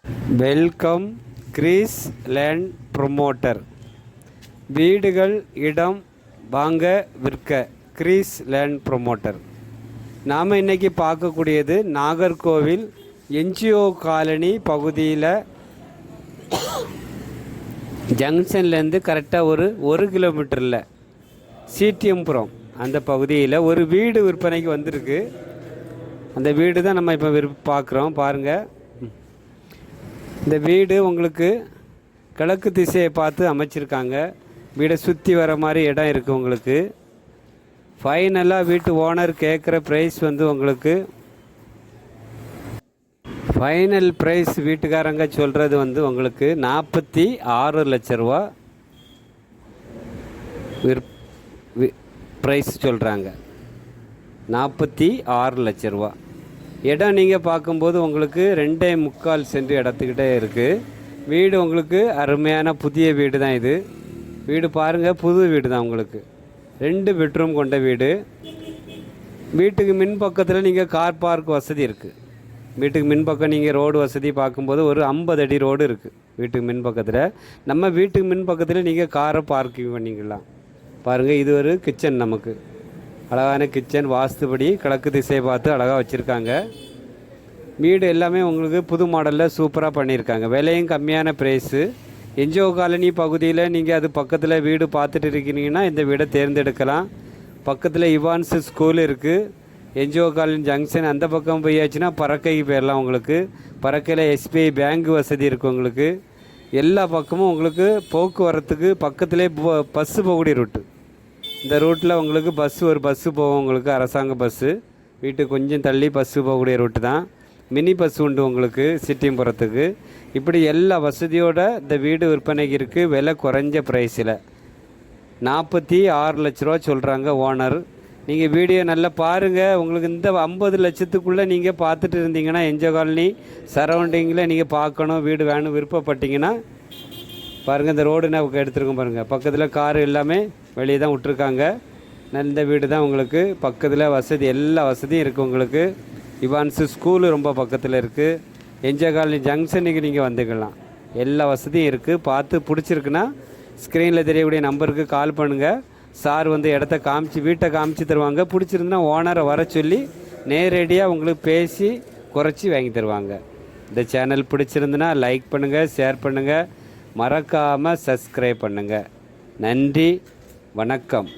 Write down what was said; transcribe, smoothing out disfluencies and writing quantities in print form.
Welcome Greece land promoter. வீடுகள் இடம் வாங்க விற்க கிரீஸ் லேண்ட் ப்ரொமோட்டர். நாம் இன்றைக்கி பார்க்கக்கூடியது நாகர்கோவில் என்ஜிஓ காலனி பகுதியில் ஜங்ஷன்லேருந்து கரெக்டாக ஒரு கிலோமீட்டரில் சிடிஎம்புரம் அந்த பகுதியில் ஒரு வீடு விற்பனைக்கு வந்திருக்கு. அந்த வீடு தான் நம்ம இப்போ பார்க்குறோம். பாருங்கள், இந்த வீடு உங்களுக்கு கிழக்கு திசையை பார்த்து அமைச்சிருக்காங்க. வீடை சுற்றி வர மாதிரி இடம் இருக்குது உங்களுக்கு. ஃபைனலாக வீட்டு ஓனர் கேட்குற ப்ரைஸ் வந்து உங்களுக்கு ஃபைனல் ப்ரைஸ் வீட்டுக்காரங்க சொல்கிறது வந்து உங்களுக்கு 46 லட்ச ரூபா ப்ரைஸ் சொல்கிறாங்க. 46 லட்ச ரூபா. இடம் நீங்கள் பார்க்கும்போது உங்களுக்கு 2.25 சென்ட் இடத்துக்கிட்டே இருக்குது. வீடு உங்களுக்கு அருமையான புதிய வீடு தான் இது. வீடு பாருங்கள், புது வீடு தான் உங்களுக்கு. 2 பெட்ரூம் கொண்ட வீடு. வீட்டுக்கு மின் பக்கத்தில் நீங்கள் கார் பார்க் வசதி இருக்குது. வீட்டுக்கு மின் பக்கம் நீங்கள் ரோடு வசதி பார்க்கும்போது ஒரு 50 அடி ரோடு இருக்குது வீட்டுக்கு மின் பக்கத்தில். நம்ம வீட்டுக்கு மின் பக்கத்தில் நீங்கள் காரை பார்க்கிங் பண்ணிக்கலாம். பாருங்கள், இது ஒரு கிச்சன். நமக்கு அழகான கிச்சன், வாஸ்துபடி கிழக்கு திசையை பார்த்து அழகாக வச்சுருக்காங்க. வீடு எல்லாமே உங்களுக்கு புது மாடலில் சூப்பராக பண்ணியிருக்காங்க. விலையும் கம்மியான ப்ரைஸு. என்ஜிஓ காலனி பகுதியில் நீங்கள் அது பக்கத்தில் வீடு பார்த்துட்டு இருக்கிறீங்கன்னா இந்த வீடை தேர்ந்தெடுக்கலாம். பக்கத்தில் இவான்ஸ் ஸ்கூல் இருக்குது. என்ஜிஓ காலனி ஜங்ஷன் அந்த பக்கம் போயாச்சுன்னா பறக்கைக்கு போயிடலாம். உங்களுக்கு பறக்கையில் எஸ்பிஐ பேங்க் வசதி இருக்குது. உங்களுக்கு எல்லா பக்கமும் உங்களுக்கு போக்குவரத்துக்கு பக்கத்துலேயே பஸ்ஸு போகக்கூடிய ரூட்டு. இந்த ரூட்டில் உங்களுக்கு ஒரு பஸ்ஸு போகும். உங்களுக்கு அரசாங்க பஸ்ஸு. வீட்டுக்கு கொஞ்சம் தள்ளி பஸ்ஸு போகக்கூடிய ரூட்டு தான். மினி பஸ் உண்டு உங்களுக்கு சிட்டிம்புறத்துக்கு. இப்படி எல்லா வசதியோடு இந்த வீடு விற்பனைக்கு இருக்குது. விலை குறைஞ்ச ப்ரைஸில் 46 லட்ச ரூபா சொல்கிறாங்க ஓனர். நீங்கள் வீடியோ நல்லா பாருங்கள். உங்களுக்கு இந்த 50 லட்சத்துக்குள்ளே நீங்கள் பார்த்துட்டு இருந்தீங்கன்னா என்ஜிஓ காலனி சரௌண்டிங்கில் நீங்கள் பார்க்கணும், வீடு வேணும் விருப்பப்பட்டீங்கன்னா பாருங்கள். இந்த ரோடு நான் எடுத்துருக்கோம் பாருங்கள். பக்கத்தில் காரு எல்லாமே வெளியே தான் விட்ருக்காங்க. இந்த வீடு தான் உங்களுக்கு பக்கத்தில் வசதி, எல்லா வசதியும் இருக்குது உங்களுக்கு. இவான்ஸு ஸ்கூலு ரொம்ப பக்கத்தில் இருக்குது. என்ஜிஓ காலனி ஜங்ஷனுக்கு நீங்கள் வந்துக்கலாம். எல்லா வசதியும் இருக்குது. பார்த்து பிடிச்சிருக்குன்னா ஸ்க்ரீனில் தெரியக்கூடிய நம்பருக்கு கால் பண்ணுங்கள். சார் வந்து இடத்த காமிச்சு வீட்டை காமிச்சு தருவாங்க. பிடிச்சிருந்தா ஓனரை வர சொல்லி நேரடியாக உங்களுக்கு பேசி குறைச்சி வாங்கி தருவாங்க. இந்த சேனல் பிடிச்சிருந்துன்னா லைக் பண்ணுங்கள், ஷேர் பண்ணுங்கள், மறக்காமல் சப்ஸ்கிரைப் பண்ணுங்கள். நன்றி, வணக்கம்.